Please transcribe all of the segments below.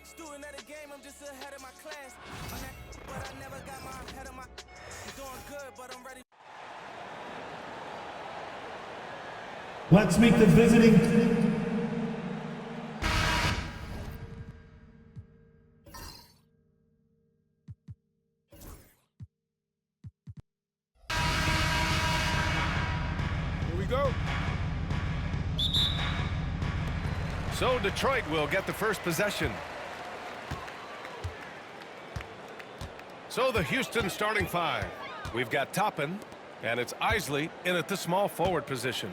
Student at the game, I'm just ahead of my class. But I never got my head of my. I'm doing good, but I'm ready. Let's meet the visiting. Here we go. So Detroit will get the first possession. So the Houston starting five. We've got Toppin, and it's Isley in at the small forward position.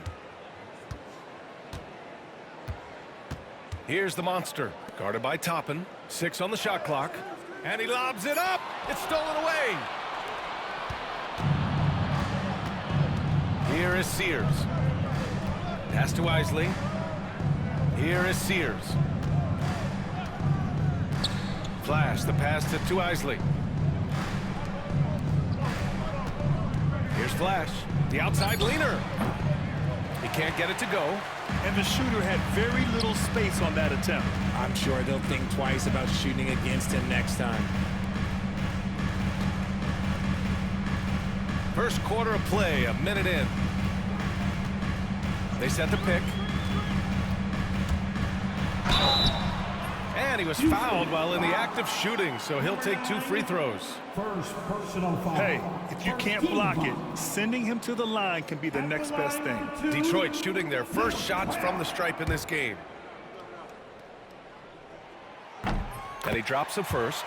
Here's the monster, guarded by Toppin. 6 on the shot clock, and he lobs it up. It's stolen away. Here is Sears. Pass to Isley. Here is Sears. Flash, the pass to Isley. Here's Flash, the outside leaner. He can't get it to go. And the shooter had very little space on that attempt. I'm sure they'll think twice about shooting against him next time. First quarter of play, a minute in. They set the pick. And he was fouled while in the act of shooting, so he'll take 2 free throws. First personal foul. Hey, if you can't block it, sending him to the line can be the next best thing. Detroit shooting their first shots from the stripe in this game. And he drops the first.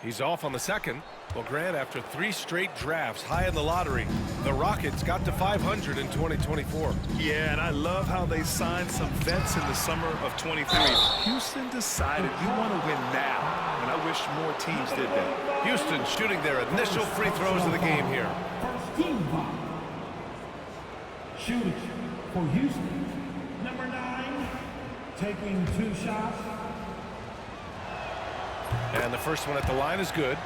He's off on the second. Well, Grant, after 3 straight drafts high in the lottery, the Rockets got to 500 in 2024. Yeah, and I love how they signed some vets in the summer of 23. Houston decided you want to win now, and I wish more teams did that. Houston shooting their initial free throws of the game here. First team foul. Shooting for Houston. Number 9, taking 2 shots. And the first one at the line is good.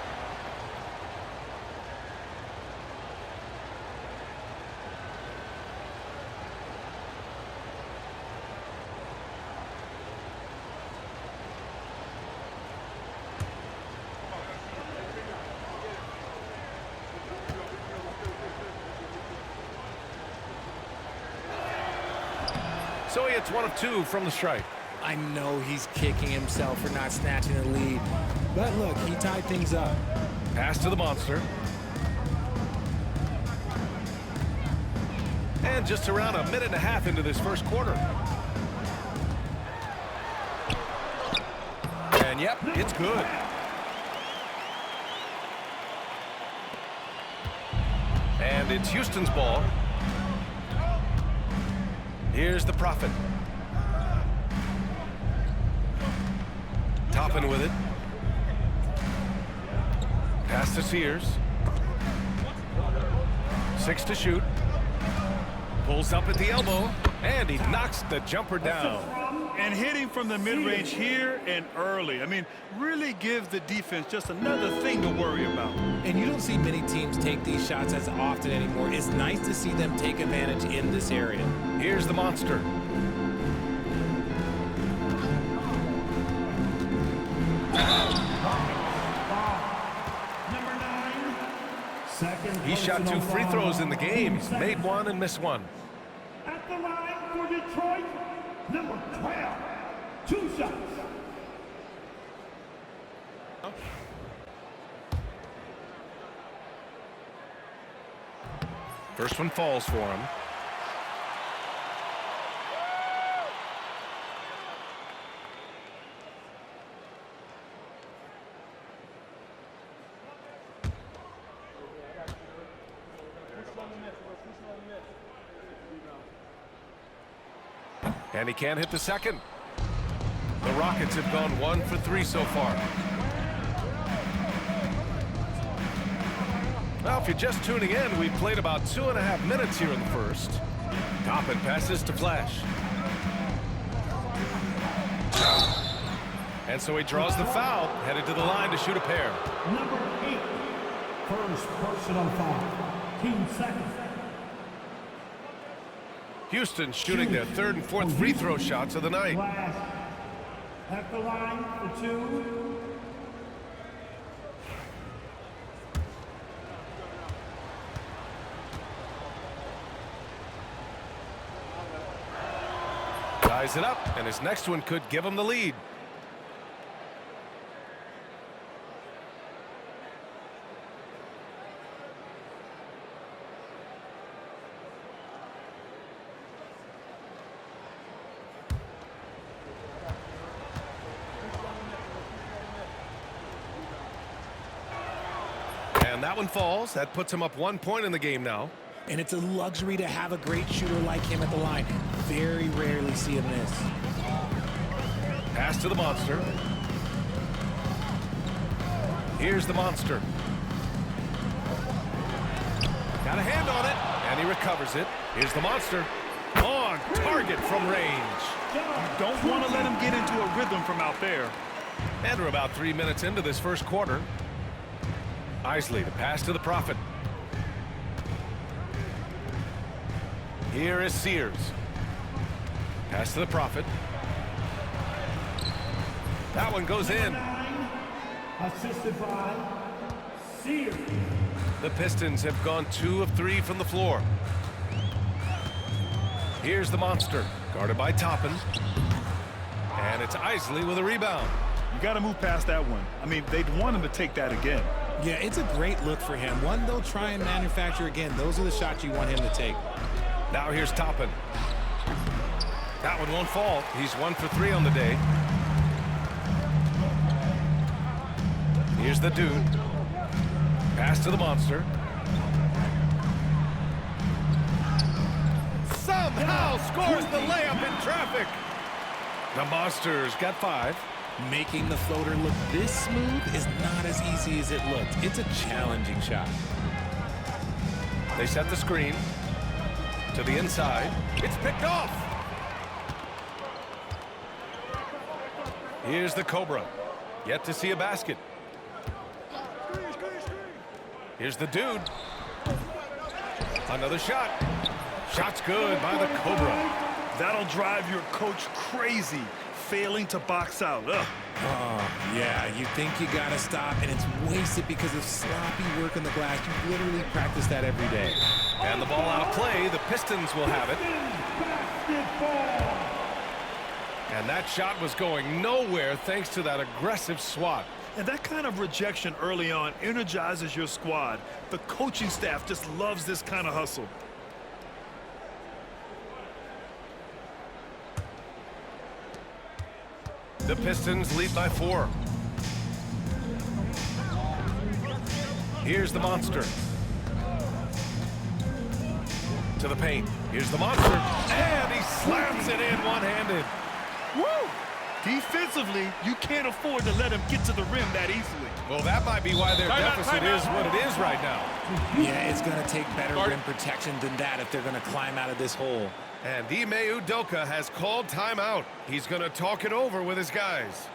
So he hits 1 of 2 from the stripe. I know he's kicking himself for not snatching the lead. But look, he tied things up. Pass to the monster. And just around a minute and a half into this first quarter. And yep, it's good. And it's Houston's ball. Here's the Prophet. Toppin with it. Pass to Sears. 6 to shoot. Pulls up at the elbow, and he knocks the jumper down. And hitting from the mid-range here and early. I mean, really gives the defense just another thing to worry about. And you don't see many teams take these shots as often anymore. It's nice to see them take advantage in this area. Here's the monster. He shot 2 free throws in the game. He's made 1 and missed 1. At the line for Detroit, number 12, 2 shots. First one falls for him. And he can't hit the second. The Rockets have gone 1 for 3 so far. Well, if you're just tuning in, we've played about 2.5 minutes here in the first. Toppin passes to Flash. And so he draws the foul, headed to the line to shoot a pair. Number 8. First personal foul. Team second. Houston shooting their third and fourth free throw shots of the night. Glass at the line for 2. Ties it up, and his next one could give him the lead. And that one falls. That puts him up 1 point in the game now. And it's a luxury to have a great shooter like him at the line. Very rarely see him miss. Pass to the monster. Here's the monster. Got a hand on it, and he recovers it. Here's the monster. On target from range. Don't want to let him get into a rhythm from out there. And we're about 3 minutes into this first quarter. Isley, the pass to the Prophet. Here is Sears. Pass to the Prophet. That one goes in. Assisted by Sears. The Pistons have gone 2 of 3 from the floor. Here's the monster, guarded by Toppin. And it's Isley with a rebound. You got to move past that one. I mean, they'd want him to take that again. Yeah, it's a great look for him. One they'll try and manufacture again. Those are the shots you want him to take. Now here's Toppin. That one won't fall. He's 1 for 3 on the day. Here's the dude. Pass to the monster. Somehow scores the layup in traffic. The monster's got 5. Making the floater look this smooth is not as easy as it looked. It's a challenging shot. They set the screen to the inside. It's picked off. Here's the Cobra. Yet to see a basket. Here's the dude. Another shot. Shot's good by the Cobra. That'll drive your coach crazy, failing to box out. Ugh. Oh, yeah, you think you got to stop, and it's wasted because of sloppy work on the glass. You literally practice that every day. And the ball out of play. The Pistons will have it. And that shot was going nowhere thanks to that aggressive swat. And that kind of rejection early on energizes your squad. The coaching staff just loves this kind of hustle. The Pistons lead by 4. Here's the monster. To the paint. Here's the monster. And he slams it in one-handed. Woo! Defensively, you can't afford to let him get to the rim that easily. Well, that might be why their deficit is what it is right now. Yeah, it's going to take better rim protection than that if they're going to climb out of this hole. And Ime Udoka has called timeout. He's going to talk it over with his guys.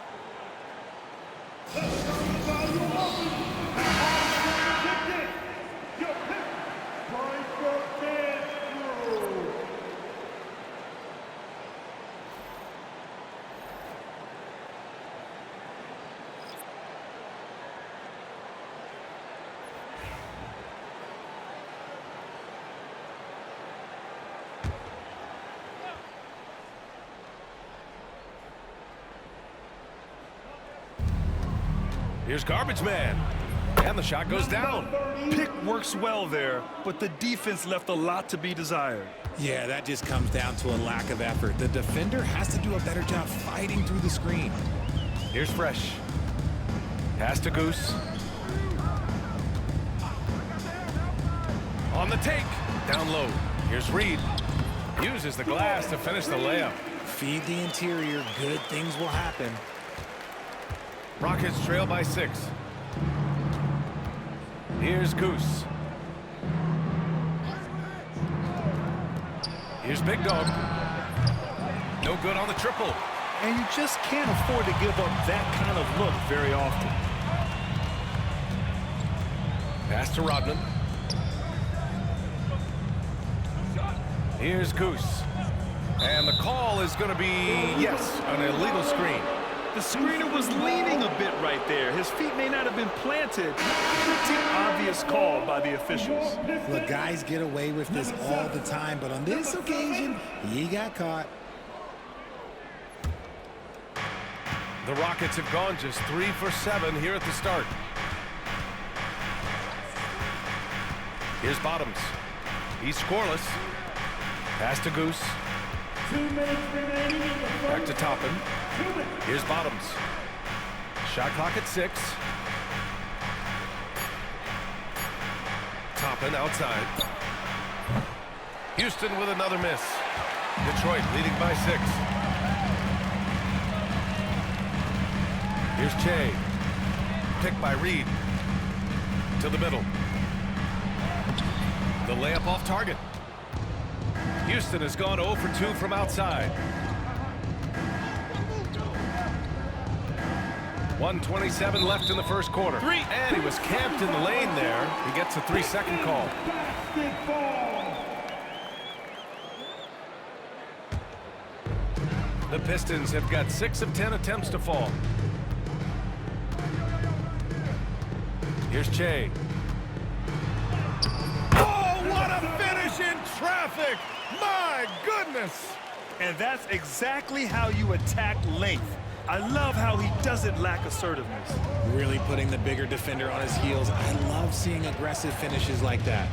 Here's Garbage Man. And the shot goes down. Pick works well there, but the defense left a lot to be desired. Yeah, that just comes down to a lack of effort. The defender has to do a better job fighting through the screen. Here's Fresh. Pass to Goose. On the take. Down low. Here's Reed. Uses the glass to finish the layup. Feed the interior. Good things will happen. Rockets trail by 6. Here's Goose. Here's Big Dog. No good on the triple. And you just can't afford to give up that kind of look very often. Pass to Rodman. Here's Goose. And the call is going to be, yes, an illegal screen. The screener was leaning a bit right there. His feet may not have been planted. Pretty obvious call by the officials. Look, guys get away with this all the time, but on this occasion, he got caught. The Rockets have gone just 3 for 7 here at the start. Here's Bottoms. He's scoreless. Pass to Goose. 2 minutes remaining in the first. Back to Toppin. Here's Bottoms. Shot clock at 6. Toppin outside. Houston with another miss. Detroit leading by 6. Here's Che. Picked by Reed. To the middle. The layup off target. Houston has gone 0 for 2 from outside. 1:27 left in the first quarter. And he was camped in the lane there. He gets a 3-second call. The Pistons have got 6 of 10 attempts to fall. Here's Che. Oh, what a finish in traffic! My goodness! And that's exactly how you attack length. I love how he doesn't lack assertiveness. Really putting the bigger defender on his heels. I love seeing aggressive finishes like that.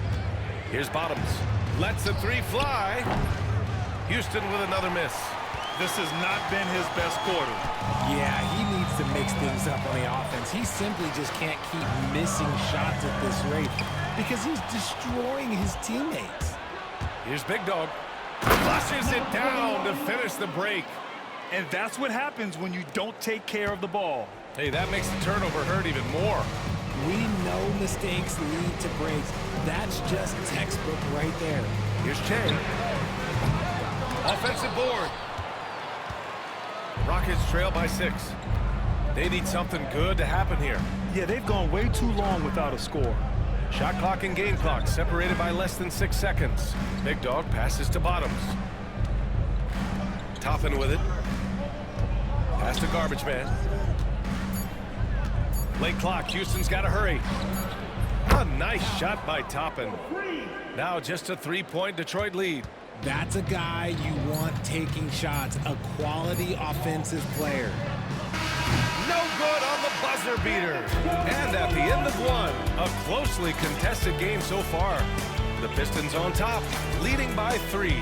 Here's Bottoms. Lets the 3 fly. Houston with another miss. This has not been his best quarter. Yeah, he needs to mix things up on the offense. He simply just can't keep missing shots at this rate because he's destroying his teammates. Here's Big Dog. Flushes it down to finish the break. And that's what happens when you don't take care of the ball. Hey, that makes the turnover hurt even more. We know mistakes lead to breaks. That's just textbook right there. Here's Che. Offensive board. Rockets trail by 6. They need something good to happen here. Yeah, they've gone way too long without a score. Shot clock and game clock separated by less than 6 seconds. Big Dog passes to Bottoms. Toppin with it. Pass to Garbage Man. Late clock. Houston's got to hurry. A nice shot by Toppin. Now just a 3-point Detroit lead. That's a guy you want taking shots, a quality offensive player. No good on the buzzer beater. And at the end of one, a closely contested game so far. The Pistons on top, leading by 3.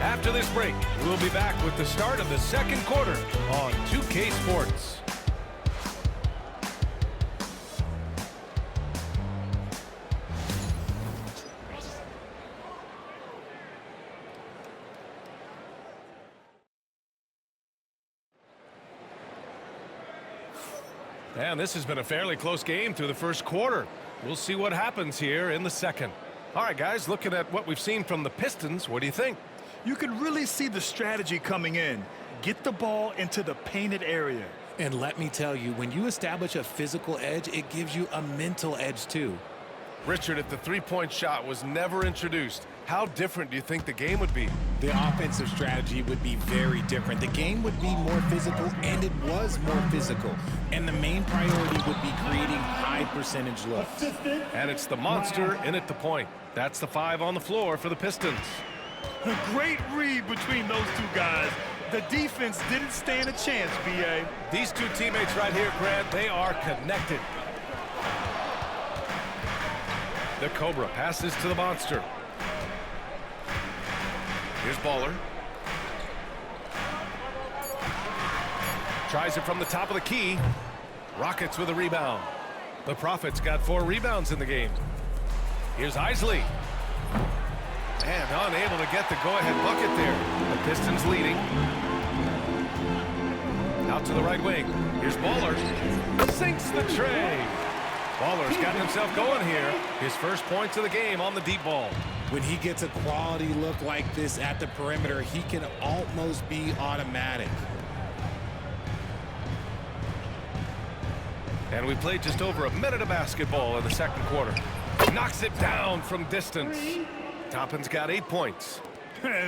After this break, we'll be back with the start of the second quarter on 2K Sports. And this has been a fairly close game through the first quarter. We'll see what happens here in the second. All right, guys, looking at what we've seen from the Pistons, what do you think? You can really see the strategy coming in. Get the ball into the painted area. And let me tell you, when you establish a physical edge, it gives you a mental edge too. Richard, if the 3-point shot was never introduced, how different do you think the game would be? The offensive strategy would be very different. The game would be more physical, and it was more physical. And the main priority would be creating high percentage looks. And it's the monster in at the point. That's the 5 on the floor for the Pistons. A great read between those two guys. The defense didn't stand a chance, B.A. These two teammates right here, Grant, they are connected. The Cobra passes to the monster. Here's Baller. Tries it from the top of the key. Rockets with a rebound. The Profits got 4 rebounds in the game. Here's Isley. And unable to get the go-ahead bucket there. The Pistons leading. Out to the right wing. Here's Baller. Sinks the tray. Baller's gotten himself going here. His first points of the game on the deep ball. When he gets a quality look like this at the perimeter, he can almost be automatic. And we played just over a minute of basketball in the second quarter. Knocks it down from distance. Toppin's got 8 points.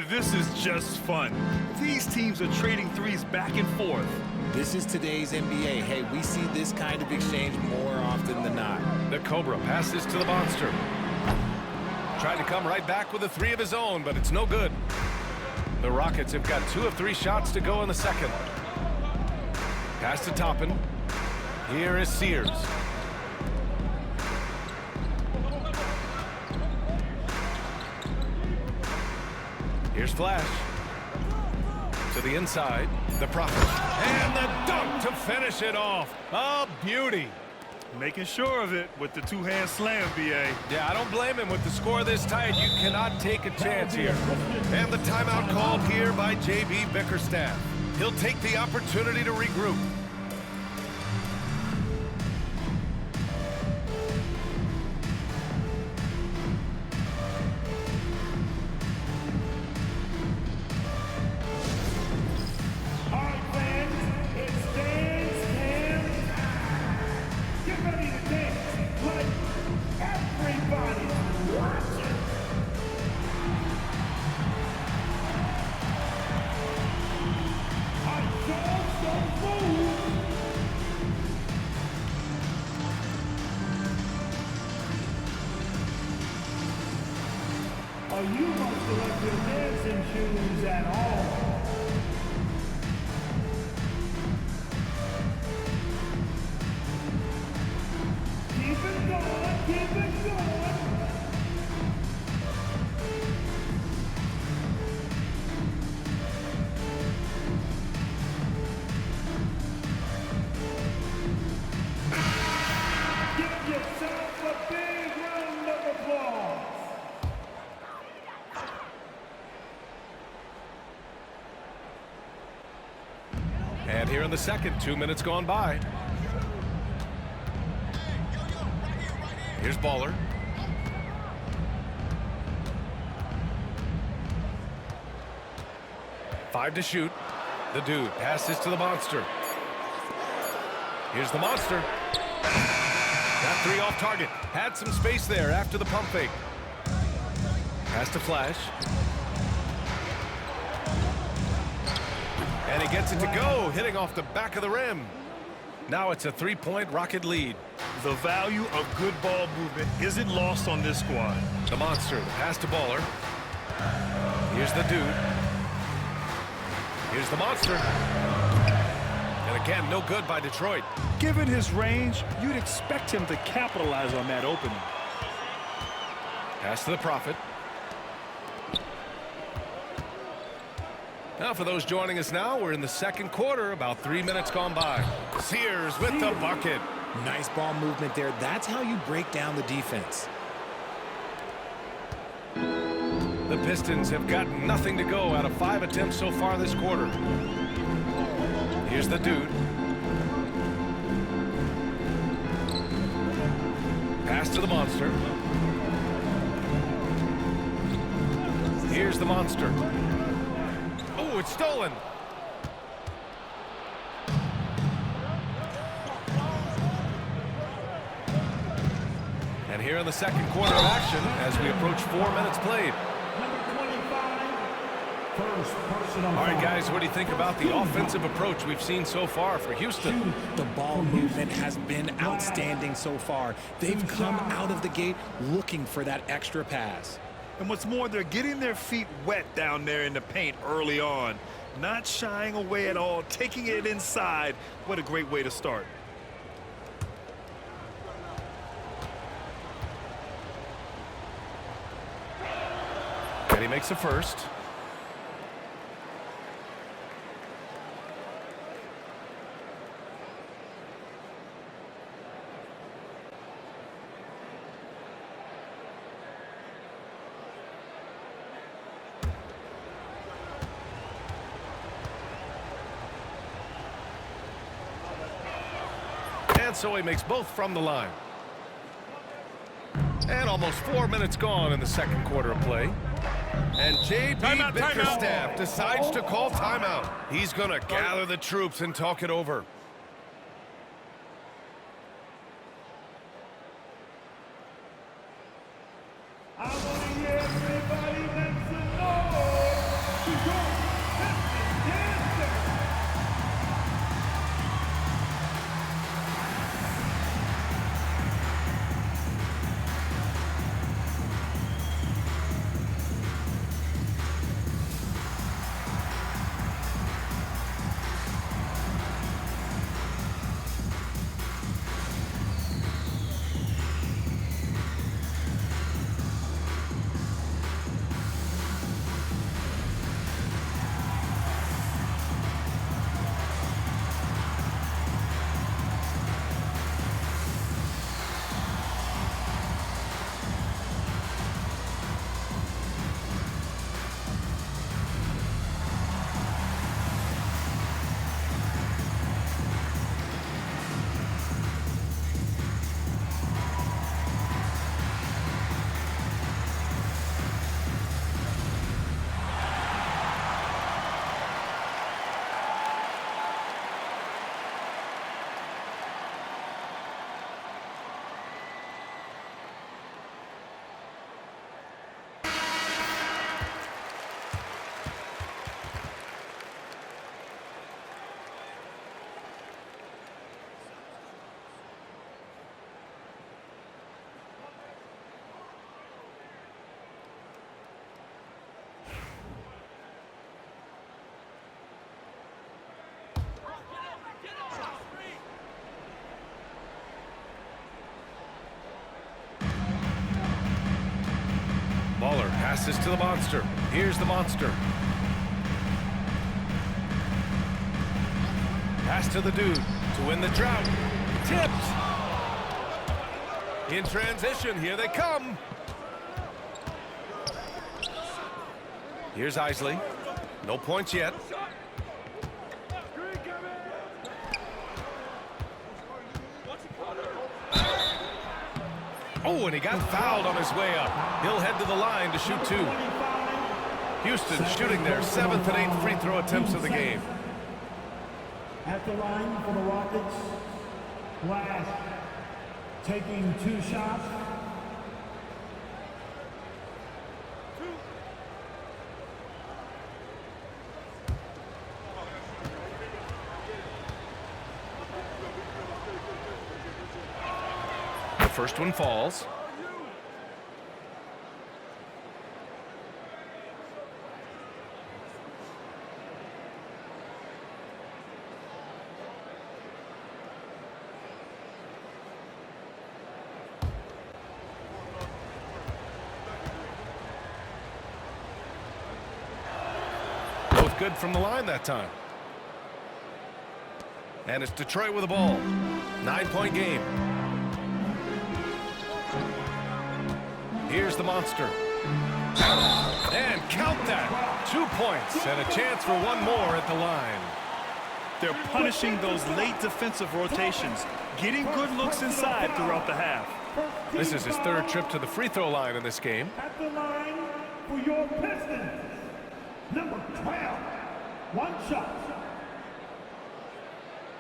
This is just fun. These teams are trading threes back and forth. This is today's NBA. Hey, we see this kind of exchange more often than not. The Cobra passes to the Monster. Tried to come right back with a 3 of his own, but it's no good. The Rockets have got 2 of 3 shots to go in the second. Pass to Toppin. Here is Sears. Here's Flash. To the inside. The Prophet. And the dunk to finish it off. A beauty. Making sure of it with the two-hand slam, B.A. Yeah, I don't blame him with the score this tight. You cannot take a chance here. And the timeout called here by J.B. Bickerstaff. He'll take the opportunity to regroup. You must have left your dancing shoes at home. Keep it going, keep it going. Give yourself a big round of applause. And here in the second, 2 minutes gone by. Here's Baller. Five to shoot. The Dude passes to the Monster. Here's the Monster. Got 3 off target. Had some space there after the pump fake. Pass to Flash. And he gets it to go, hitting off the back of the rim. Now it's a 3-point Rocket lead. The value of good ball movement isn't lost on this squad. The Monster, the pass to Baller. Here's the Dude. Here's the Monster. And again, no good by Detroit. Given his range, you'd expect him to capitalize on that opening. Pass to the Prophet. Now, for those joining us now, we're in the second quarter, about 3 minutes gone by. Sears with the bucket. Nice ball movement there. That's how you break down the defense. The Pistons have got nothing to go out of 5 attempts so far this quarter. Here's the Dude. Pass to the Monster. Here's the Monster. Oh, it's stolen. And here in the second quarter of action, as we approach 4 minutes played. All right, guys, what do you think about the offensive approach we've seen so far for Houston? The ball movement has been outstanding so far. They've come out of the gate looking for that extra pass. And what's more, they're getting their feet wet down there in the paint early on. Not shying away at all, taking it inside. What a great way to start. And he makes a first. And so he makes both from the line. And almost 4 minutes gone in the second quarter of play. And J.B. Bickerstaff decides to call timeout. He's going to gather the troops and talk it over. I want to hear everybody make some noise. To go Pistons dancing. Baller passes to the monster. Here's the monster. Pass to the dude to win the drought. Tipped. In transition, here they come. Here's Isley. No points yet. Oh, and he got fouled on his way up. He'll head to the line to shoot two. Houston shooting their 7th and 8th free throw attempts of the game. At the line for the Rockets, Glass taking 2 shots. The first one falls. Both good from the line that time. And it's Detroit with the ball. 9-point game. Here's the monster. And count that. 2 points and a chance for one more at the line. They're punishing those late defensive rotations, getting good looks inside throughout the half. This is his 3rd trip to the free throw line in this game. At the line for your Pistons, number 12, 1 shot.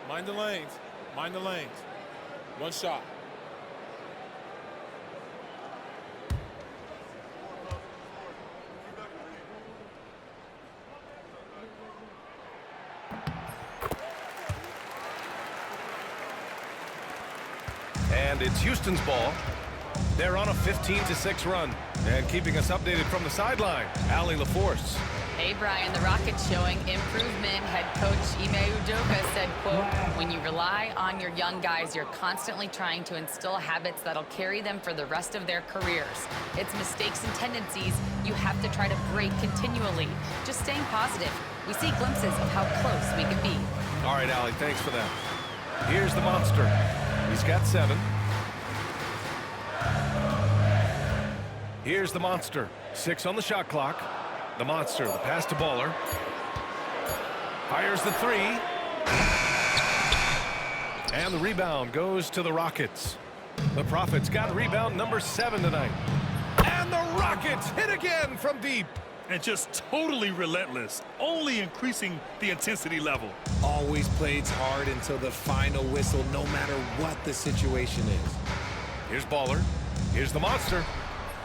Mind the lanes. Mind the lanes. 1 shot. And it's Houston's ball. They're on a 15-6 run. And keeping us updated from the sideline, Allie LaForce. Hey, Brian, the Rockets showing improvement. Head coach Ime Udoka said, quote, when you rely on your young guys, you're constantly trying to instill habits that'll carry them for the rest of their careers. It's mistakes and tendencies you have to try to break continually. Just staying positive. We see glimpses of how close we can be. All right, Allie, thanks for that. Here's the monster. He's got 7. Here's the monster. 6 on the shot clock. The monster, the pass to Baller. Fires the 3. And the rebound goes to the Rockets. The Profits got rebound number 7 tonight. And the Rockets hit again from deep. And just totally relentless, only increasing the intensity level. Always plays hard until the final whistle, no matter what the situation is. Here's Baller. Here's the monster.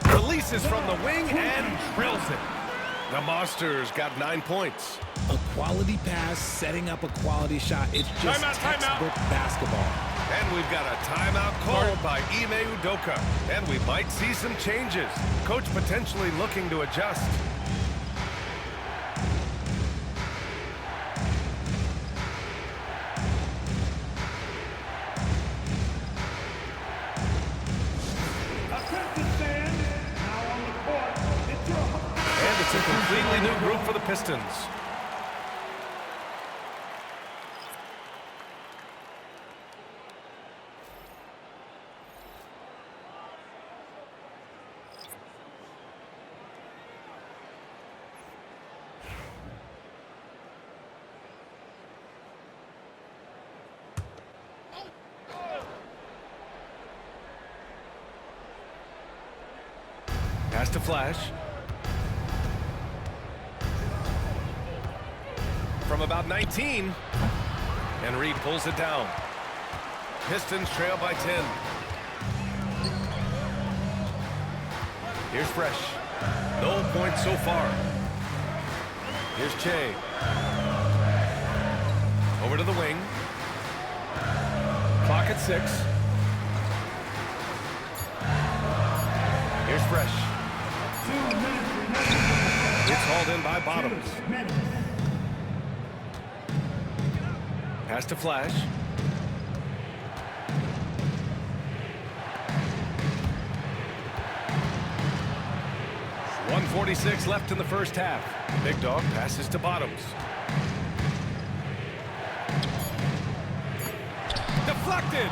Releases from the wing and drills it. The Monsters got 9 points. A quality pass, setting up a quality shot. It's just textbook basketball. And we've got a timeout called by Ime Udoka. And we might see some changes. Coach potentially looking to adjust. And it's a completely new group for the Pistons. Pass to Flash. From about 19. And Reed pulls it down. Pistons trail by 10. Here's Fresh. No points so far. Here's Che. Over to the wing. Clock at 6. Here's Fresh. It's hauled in by Bottoms. Pass to Flash. .146 left in the first half. Big Dog passes to Bottoms. Deflected.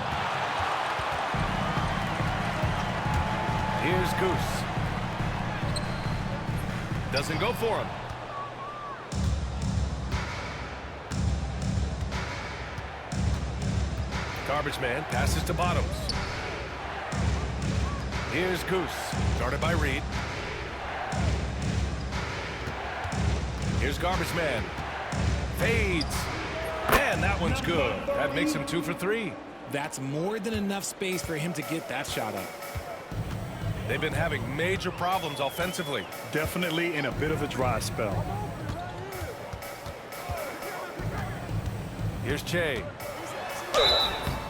Here's Goose. Doesn't go for him. Garbage man passes to Bottoms. Here's Goose. Guarded by Reed. Here's Garbage man. Fades. And that one's good. That makes him 2 for 3. That's more than enough space for him to get that shot up. They've been having major problems offensively. Definitely in a bit of a dry spell. Here's Che.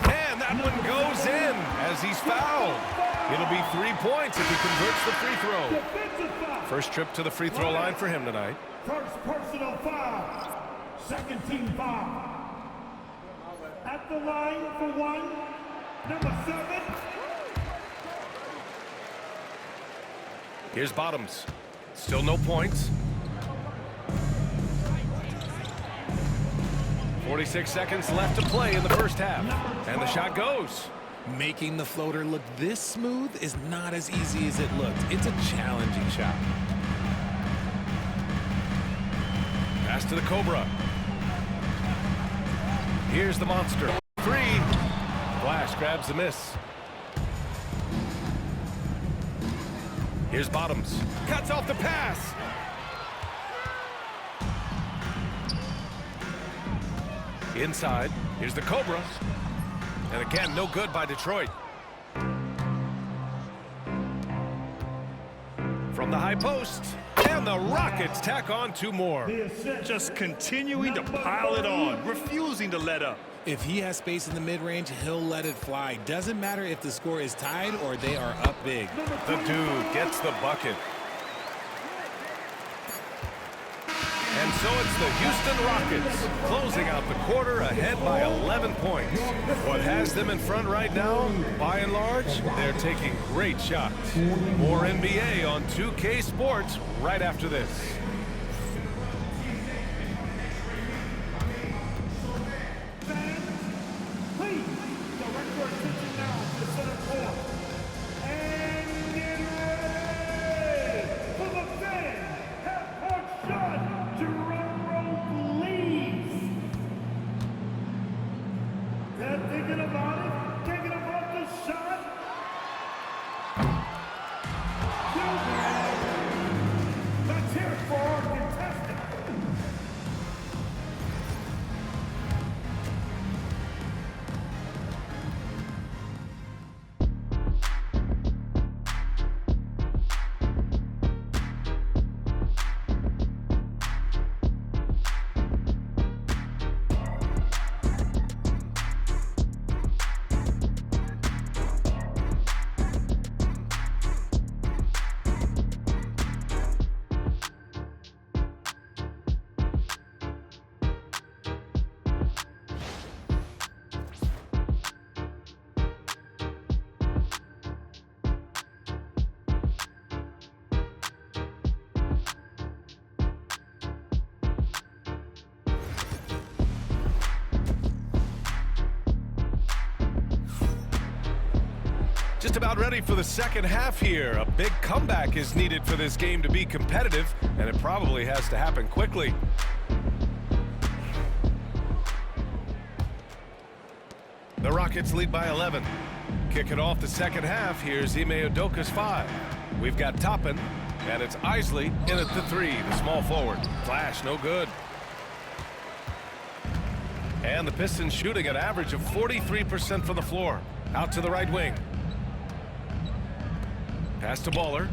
And that one goes in as he's fouled. It'll be 3 points if he converts the free throw. First trip to the free throw line for him tonight. First personal foul. Second team foul. At the line for one, number 7. Here's Bottoms. Still no points. 46 seconds left to play in the first half. And the shot goes. Making the floater look this smooth is not as easy as it looked. It's a challenging shot. Pass to the Cobra. Here's the Monster. 3. Flash grabs the miss. Here's Bottoms. Cuts off the pass. Inside. Here's the Cobra. And again, no good by Detroit. From the high post. And the Rockets tack on 2 more. Just continuing to pile it on, refusing to let up. If he has space in the mid-range, he'll let it fly. Doesn't matter if the score is tied or they are up big. The dude gets the bucket. And so it's the Houston Rockets closing out the quarter ahead by 11 points. What has them in front right now, by and large, they're taking great shots. More NBA on 2K Sports right after this. Please, direct your attention now to the center court. And get ready for the fan half-court shot. Drum roll, please. They're thinking about the shot. Let's hear it for Just about ready for the second half here. A big comeback is needed for this game to be competitive, and it probably has to happen quickly. The Rockets lead by 11. Kicking off the second half, here's Ime Udoka's 5. We've got Toppin, and it's Isley in at the 3, the small forward. Flash, no good. And the Pistons shooting an average of 43% from the floor. Out to the right wing. Pass to Baller.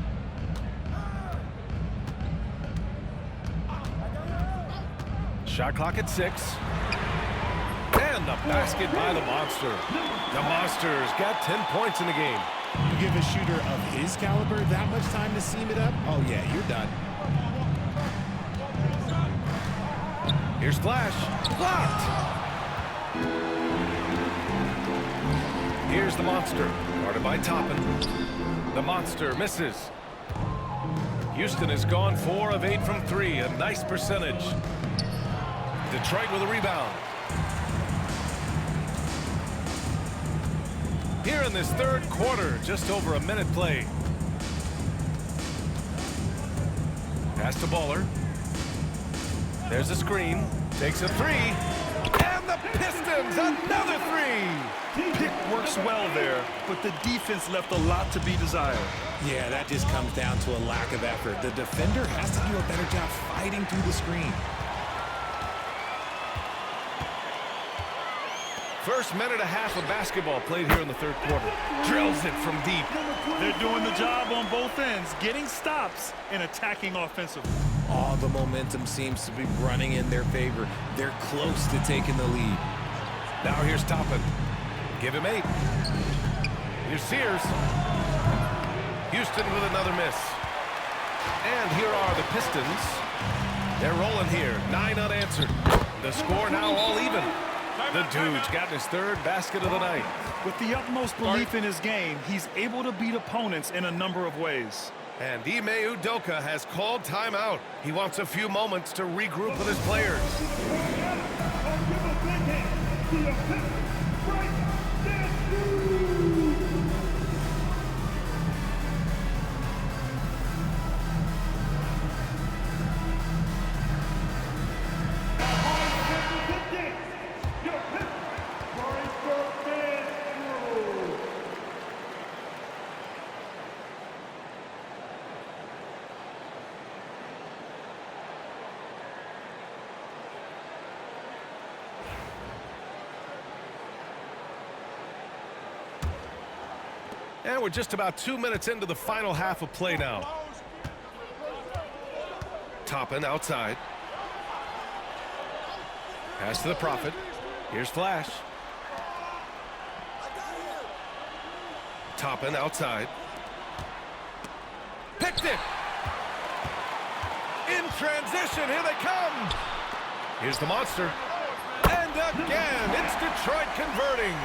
Shot clock at 6. And the basket by the Monster. The Monster's got 10 points in the game. You give a shooter of his caliber that much time to seam it up? Oh, yeah, you're done. Here's Flash. Blocked. Here's the Monster. Guarded by Toppin. The Monster misses. Houston has gone 4 of 8 from 3. A nice percentage. Detroit with a rebound. Here in this third quarter, just over a minute played. Pass to Baller. There's a screen. Takes a 3. And the Pistons, another 3. Pick works well there, but the defense left a lot to be desired. Yeah, that just comes down to a lack of effort. The defender has to do a better job fighting through the screen. First minute and a half of basketball played here in the third quarter. Drills it from deep. They're doing the job on both ends, getting stops and attacking offensively. All the momentum seems to be running in their favor. They're close to taking the lead. Now here's Toppin. Give him 8. Here's Sears. Houston with another miss. And here are the Pistons. They're rolling here, 9 unanswered. The score now all even. The dude's gotten his 3rd basket of the night. With the utmost belief in his game, he's able to beat opponents in a number of ways. And Ime Udoka has called timeout. He wants a few moments to regroup with his players. And we're just about 2 minutes into the final half of play now. Toppin outside. Pass to the Prophet. Here's Flash. Toppin outside. Picked it. In transition, here they come. Here's the Monster. And again, it's Detroit converting.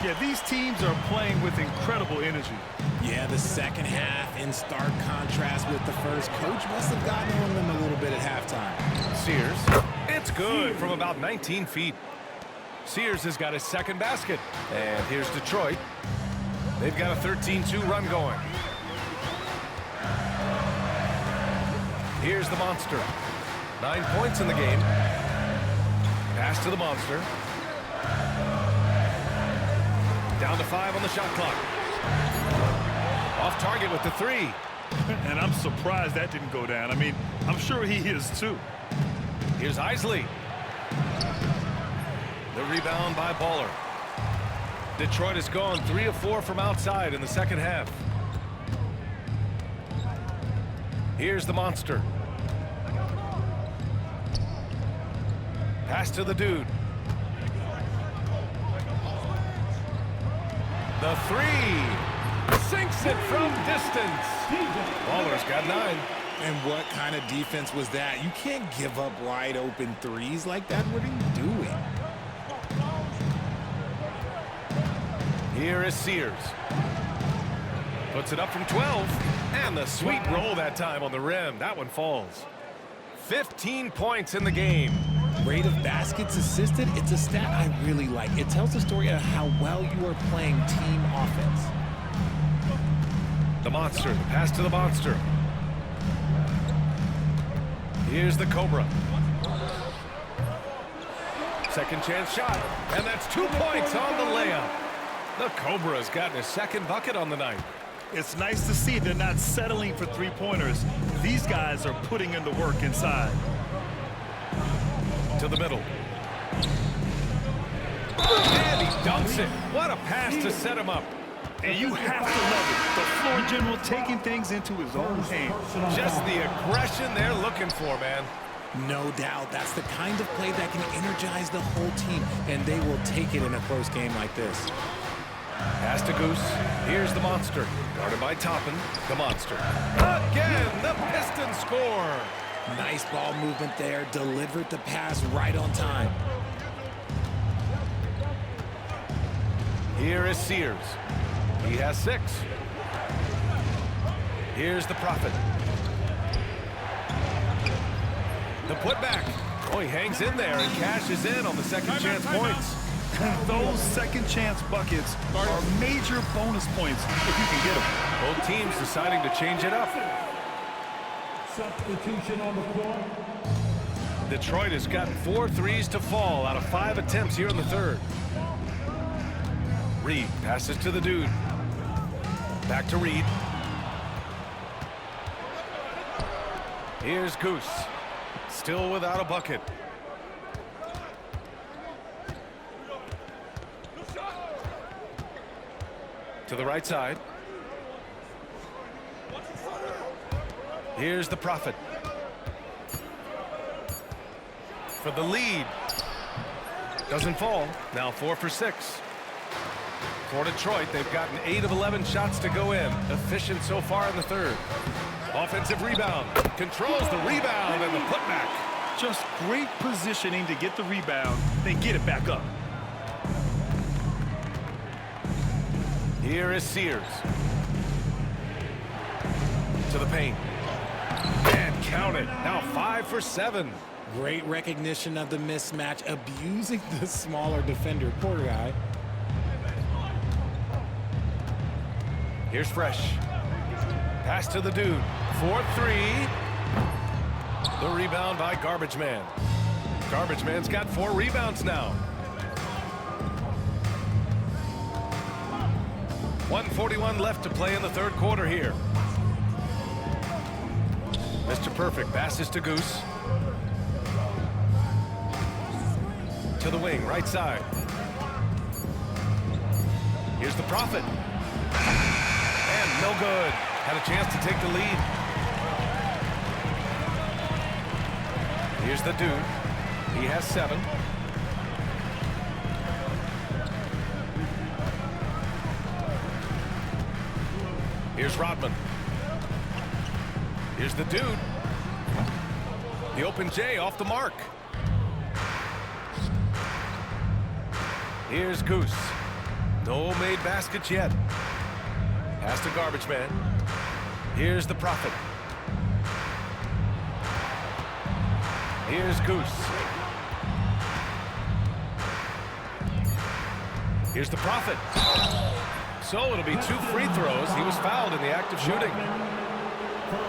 Yeah, these teams are playing with incredible energy. Yeah, the second half in stark contrast with the first. Coach must have gotten on them a little bit at halftime. Sears. It's good from about 19 feet. Sears has got his 2nd basket. And here's Detroit. They've got a 13-2 run going. Here's the Monster. 9 points in the game. Pass to the Monster. Down to 5 on the shot clock. Off target with the 3. And I'm surprised that didn't go down. I mean, I'm sure he is too. Here's Isley. The rebound by Baller. Detroit has gone 3 of 4 from outside in the second half. Here's the Monster. Pass to the dude. The 3. Sinks it from distance. Baller's got 9. And what kind of defense was that? You can't give up wide open threes like that. What are you doing? Here is Sears. Puts it up from 12. And the sweet roll that time on the rim. That one falls. 15 points in the game. Rate of baskets assisted, it's a stat I really like. It tells the story of how well you are playing team offense. The monster, the pass to the monster. Here's the Cobra. Second chance shot, and that's 2 points on the layup. The Cobra's gotten his second bucket on the night. It's nice to see they're not settling for three-pointers. These guys are putting in the work inside. To the middle. And he dunks it. What a pass to set him up. And you have to love it. The floor general taking things into his own hands. Just the aggression they're looking for, man. No doubt. That's the kind of play that can energize the whole team, and they will take it in a close game like this. Pass to Goose. Here's the monster. Guarded by Toppin. The monster. Again, the Pistons score. Nice ball movement there. Delivered the pass right on time. Here is Sears. He has 6. Here's the Prophet. The putback. Oh, he hangs in there and cashes in on the second chance points. Those second chance buckets are major bonus points if you can get them. Both teams deciding to change it up. Substitution on the floor. Detroit has gotten 4 threes to fall out of 5 attempts here in the third. Reed passes to the dude. Back to Reed. Here's Goose. Still without a bucket. To the right side. Here's the Prophet. For the lead. Doesn't fall. Now 4 for 6. For Detroit, they've gotten 8 of 11 shots to go in. Efficient so far in the third. Offensive rebound. Controls the rebound and the putback. Just great positioning to get the rebound, then get it back up. Here is Sears. To the paint. And count it. Now 5 for 7. Great recognition of the mismatch, abusing the smaller defender. Poor guy. Here's Fresh. Pass to the dude. 4-3. The rebound by Garbage Man. Garbage Man's got 4 rebounds now. 1:41 left to play in the third quarter here. Mr. Perfect passes to Goose. To the wing, right side. Here's the Prophet. And no good. Had a chance to take the lead. Here's the dude. He has 7. Here's Rodman. Here's the dude. The open J off the mark. Here's Goose. No made baskets yet. Pass to Garbage Man. Here's the Prophet. Here's Goose. Here's the Prophet. So it'll be 2 free throws. He was fouled in the act of shooting.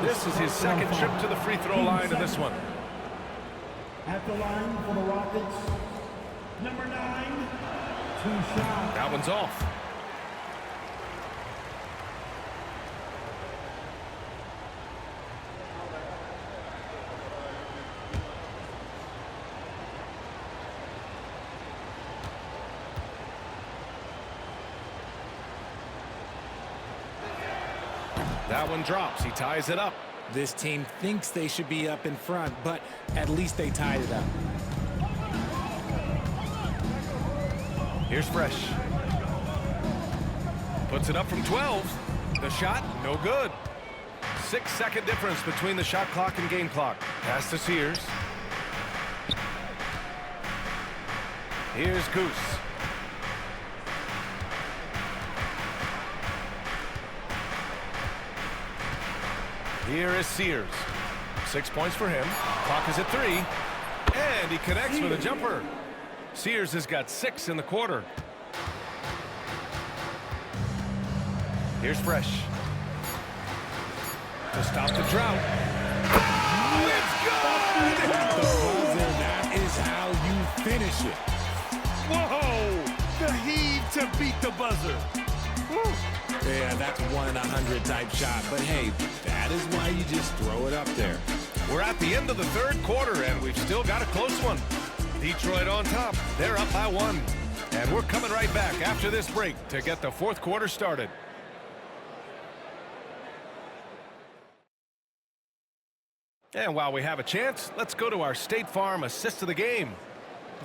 This is his second trip to the free throw line in this one. At the line for the Rockets, number 9, 2 shots. That one's off. That one drops. He ties it up. This team thinks they should be up in front, but at least they tied it up. Here's Fresh. Puts it up from 12. The shot, no good. 6-second difference between the shot clock and game clock. Pass to Sears. Here's Goose. Here is Sears. 6 points for him. Clock is at 3. And he connects with a jumper. Sears has got 6 in the quarter. Here's Fresh. to stop the drought. It's good! The buzzer, that is how you finish it. Whoa! The heave to beat the buzzer. Woo. Yeah, that's 1 in 100 type shot. But hey, that is why you just throw it up there. We're at the end of the third quarter, and we've still got a close one. Detroit on top. They're up by 1. And we're coming right back after this break to get the fourth quarter started. And while we have a chance, let's go to our State Farm assist of the game.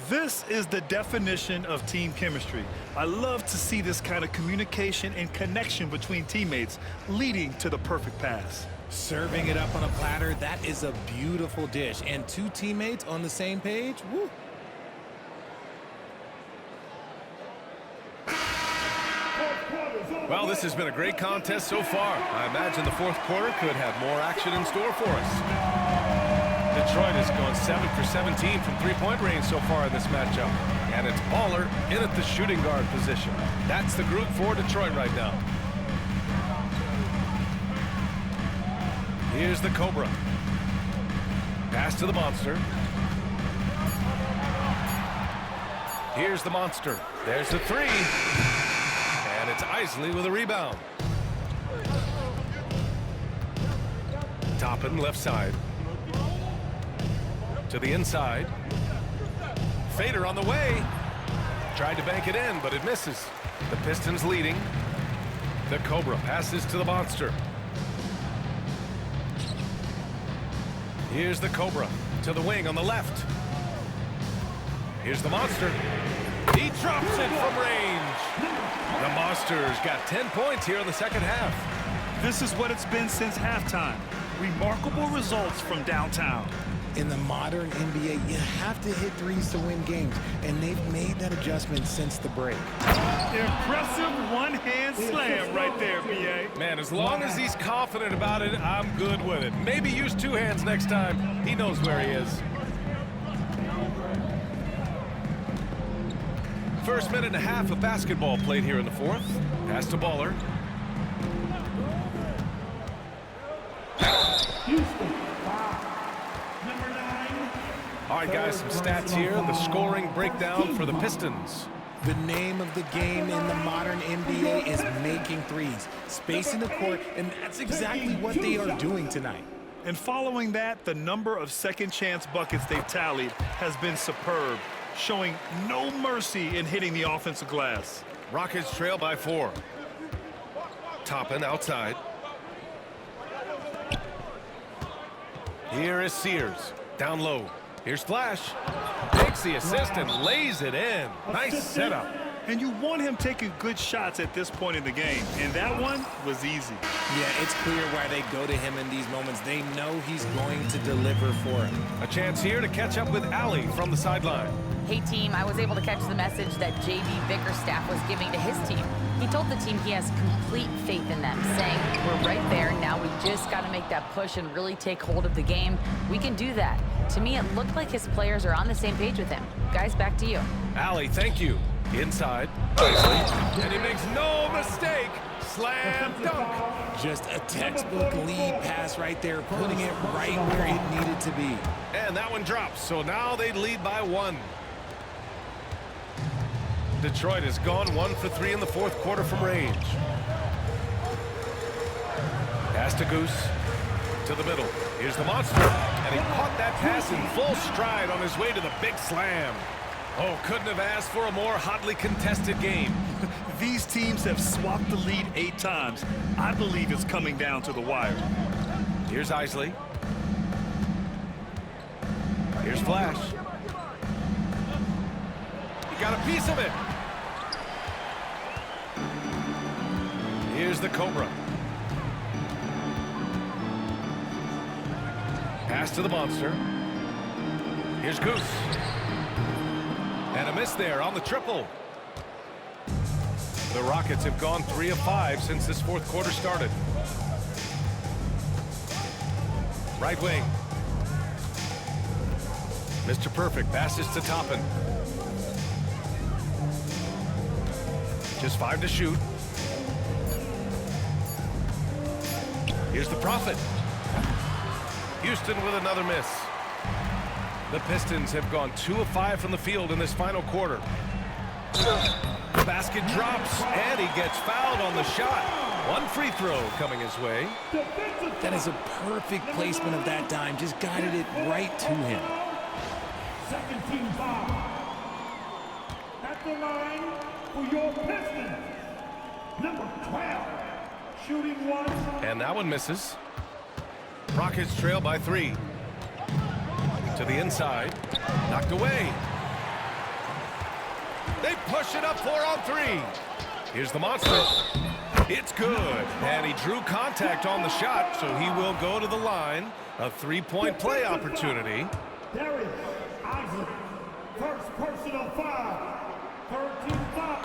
This is the definition of team chemistry. I love to see this kind of communication and connection between teammates leading to the perfect pass. Serving it up on a platter, that is a beautiful dish. And 2 teammates on the same page, woo. Well, this has been a great contest so far. I imagine the fourth quarter could have more action in store for us. Detroit has gone 7 for 17 from three-point range so far in this matchup. And it's Baller in at the shooting guard position. That's the group for Detroit right now. Here's the Cobra. Pass to the Monster. Here's the Monster. There's the 3. And it's Isley with a rebound. Toppin left side. To the inside. Fader on the way. Tried to bank it in, but it misses. The Pistons leading. The Cobra passes to the Monster. Here's the Cobra to the wing on the left. Here's the Monster. He drops it from range. The Monsters got 10 points here in the second half. This is what it's been since halftime. Remarkable results from downtown. In the modern NBA, you have to hit threes to win games, and they've made that adjustment since the break. Impressive one-hand slam right there, B.A. Man, as long as he's confident about it, I'm good with it. Maybe use 2 hands next time. He knows where he is. First minute and a half of basketball played here in the fourth. Pass to Baller. All right, guys, some stats here. The scoring breakdown for the Pistons. The name of the game in the modern NBA is making threes, spacing the court, and that's exactly what they are doing tonight. And following that, the number of second-chance buckets they've tallied has been superb, showing no mercy in hitting the offensive glass. Rockets trail by 4. Toppin outside. Here is Sears. Down low. Here's Flash. Takes the assist and lays it in. Nice setup. And you want him taking good shots at this point in the game. And that one was easy. Yeah, it's clear why they go to him in these moments. They know he's going to deliver for him. A chance here to catch up with Allie from the sideline. Hey, team, I was able to catch the message that J.B. Bickerstaff was giving to his team. He told the team he has complete faith in them, saying, we're right there. Now we just got to make that push and really take hold of the game. We can do that. To me, it looked like his players are on the same page with him. Guys, back to you. Allie, thank you. Inside. Nicely. And he makes no mistake. Slam dunk. Just a textbook lead pass right there, putting it right where it needed to be. And that one drops, so now they lead by 1. Detroit has gone 1 for 3 in the fourth quarter from range. Pass to Goose. To the middle. Here's the Monster. And he caught that pass in full stride on his way to the big slam. Oh, couldn't have asked for a more hotly contested game. These teams have swapped the lead 8 times. I believe it's coming down to the wire. Here's Isley. Here's Flash. He got a piece of it. Here's the Cobra. Pass to the Monster. Here's Goose. And a miss there on the triple. The Rockets have gone 3 of 5 since this fourth quarter started. Right wing. Mr. Perfect passes to Toppin. Just 5 to shoot. Here's the Prophet. Houston with another miss. The Pistons have gone 2 of 5 from the field in this final quarter. The basket drops, and he gets fouled on the shot. One free throw coming his way. That is a perfect placement of that dime. Just guided it right to him. Second team foul. At the line for your Pistons, number 12, shooting one. And that one misses. Rockets trail by 3. To the inside. Knocked away. They push it up 4 on 3. Here's the monster. It's good. And he drew contact on the shot, so he will go to the line. A 3-point play opportunity. There is Isaac. First personal foul. Third team foul.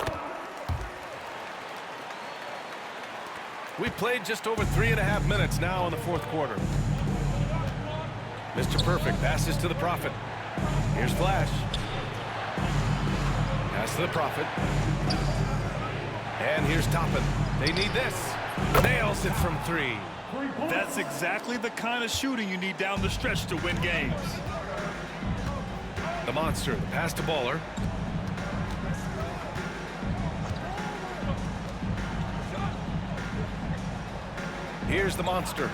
We played just over 3.5 minutes now in the fourth quarter. Mr. Perfect passes to the Prophet. Here's Flash. Pass to the Prophet. And here's Toppin. They need this. Nails it from 3. That's exactly the kind of shooting you need down the stretch to win games. The monster, the pass to Baller. Here's the monster.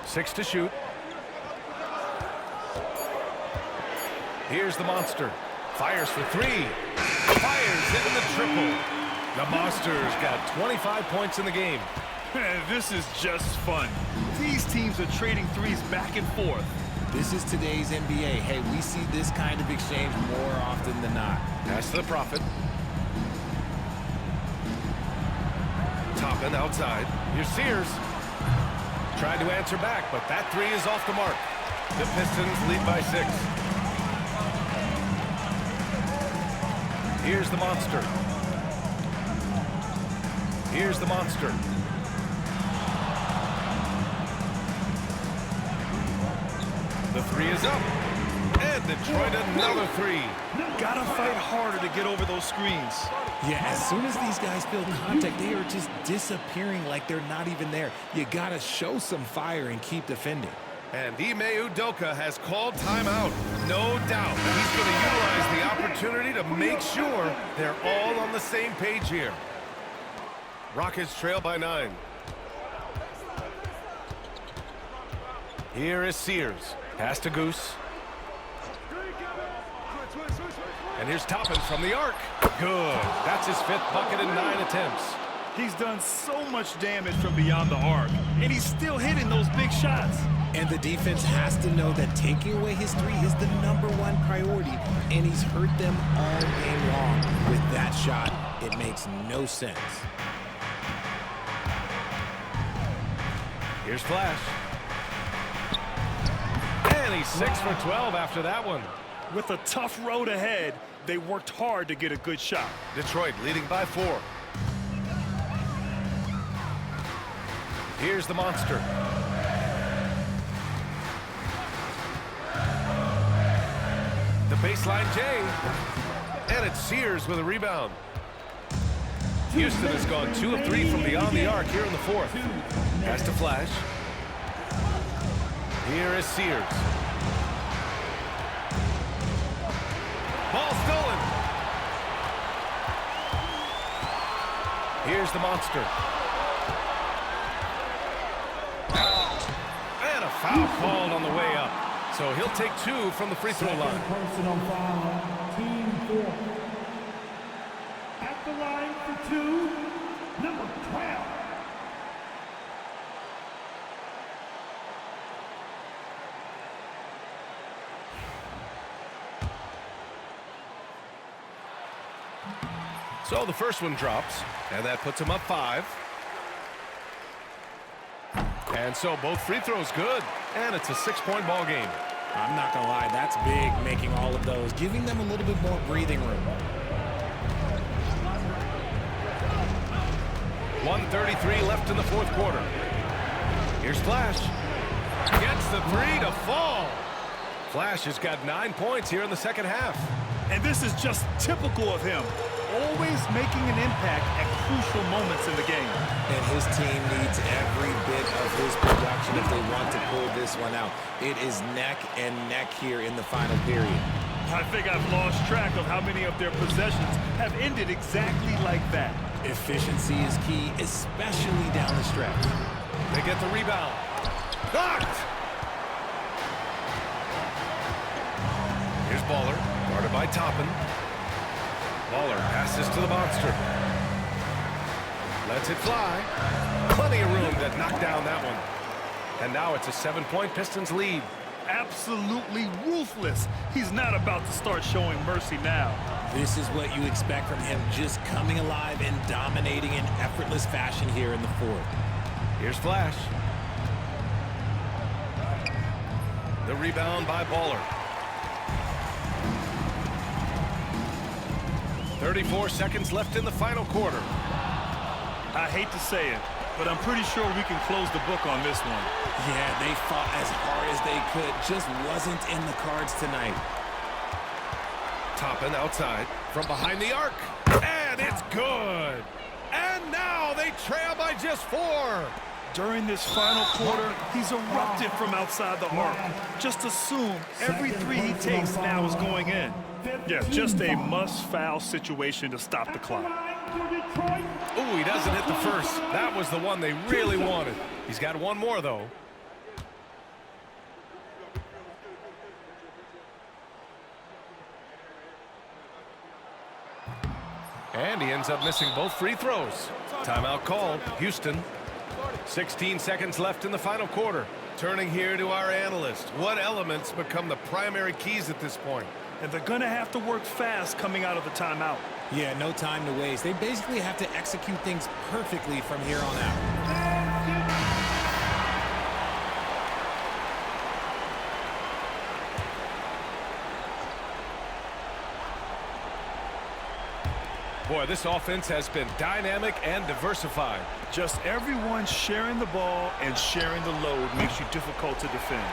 6 to shoot. Here's the monster. Fires for 3. Fires in the triple. The monster's got 25 points in the game. Man, this is just fun. These teams are trading threes back and forth. This is today's NBA. Hey, we see this kind of exchange more often than not. Pass to the Prophet. Toppin outside. Here's Sears. Tried to answer back, but that 3 is off the mark. The Pistons lead by 6. Here's the monster. Here's the monster. The 3 is up. And Detroit another 3. Gotta fight harder to get over those screens. Yeah, as soon as these guys feel contact, they are just disappearing like they're not even there. You gotta show some fire and keep defending. And Ime Udoka has called timeout. No doubt he's going to utilize the opportunity to make sure they're all on the same page here. Rockets trail by 9. Here is Sears. Pass to Goose. And here's Toppin from the arc. Good. That's his 5th bucket in 9 attempts. He's done so much damage from beyond the arc, and he's still hitting those big shots. And the defense has to know that taking away his 3 is the #1 priority, and he's hurt them all game long. With that shot, it makes no sense. Here's Flash. And he's 6 for 12 after that one. With a tough road ahead, they worked hard to get a good shot. Detroit leading by 4. Here's the monster. The baseline J. And it's Sears with a rebound. Houston has gone 2 of 3 from beyond the arc here in the 4th. Pass to Flash. Here is Sears. Ball stolen. Here's the monster. And a foul called on the way up. So he'll take 2 from the free throw line. Personal foul, team 4. At the line for 2, number 12. So the first one drops, and that puts him up 5. And so both free throws good, and it's a 6-point ball game. I'm not gonna lie, that's big, making all of those, giving them a little bit more breathing room. 1:33 left in the 4th quarter. Here's Flash. Gets the 3 to fall. Flash has got 9 points here in the second half. And this is just typical of him. always making an impact at crucial moments in the game. And his team needs every bit of his production if they want to pull this one out. It is neck and neck here in the final period. I think I've lost track of how many of their possessions have ended exactly like that. Efficiency is key, especially down the stretch. They get the rebound. Blocked! Here's Baller, guarded by Toppin. Baller passes to the monster. Lets it fly. Plenty of room to knock down that one. And now it's a 7-point Pistons lead. Absolutely ruthless. He's not about to start showing mercy now. This is what you expect from him, just coming alive and dominating in effortless fashion here in the fourth. Here's Flash. The rebound by Baller. 34 seconds left in the final quarter. I hate to say it, but I'm pretty sure we can close the book on this one. Yeah, they fought as hard as they could. Just wasn't in the cards tonight. Toppin outside from behind the arc. And it's good. And now they trail by just 4. During this final quarter, he's erupted from outside the arc. Just assume every three he takes now is going in. Yeah, just a must-foul situation to stop the clock. Ooh, he doesn't hit the first. That was the one they really wanted. He's got one more, though. And he ends up missing both free throws. Timeout called. Houston. 16 seconds left in the final quarter. Turning here to our analyst. What elements become the primary keys at this point? And they're going to have to work fast coming out of the timeout. Yeah, no time to waste. They basically have to execute things perfectly from here on out. Boy, this offense has been dynamic and diversified. Just everyone sharing the ball and sharing the load makes you difficult to defend.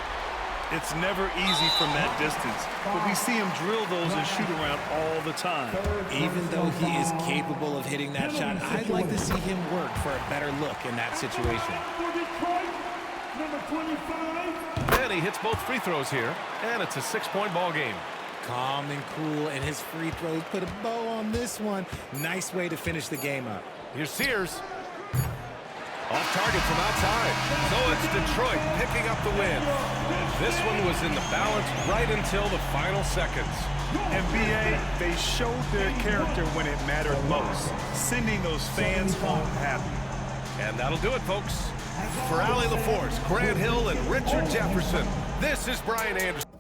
It's never easy from that distance, but we see him drill those and shoot around all the time. Even though he is capable of hitting that shot, I'd like to see him work for a better look in that situation. And he hits both free throws here, and it's a 6-point ball game. Calm and cool, and his free throws put a bow on this one. Nice way to finish the game up. Here's Sears. Off target from outside. So it's Detroit picking up the win. This one was in the balance right until the final seconds. And BA, they showed their character when it mattered most, sending those fans home happy. And that'll do it, folks. For Allie LaForce, Grant Hill, and Richard Jefferson, this is Brian Anderson.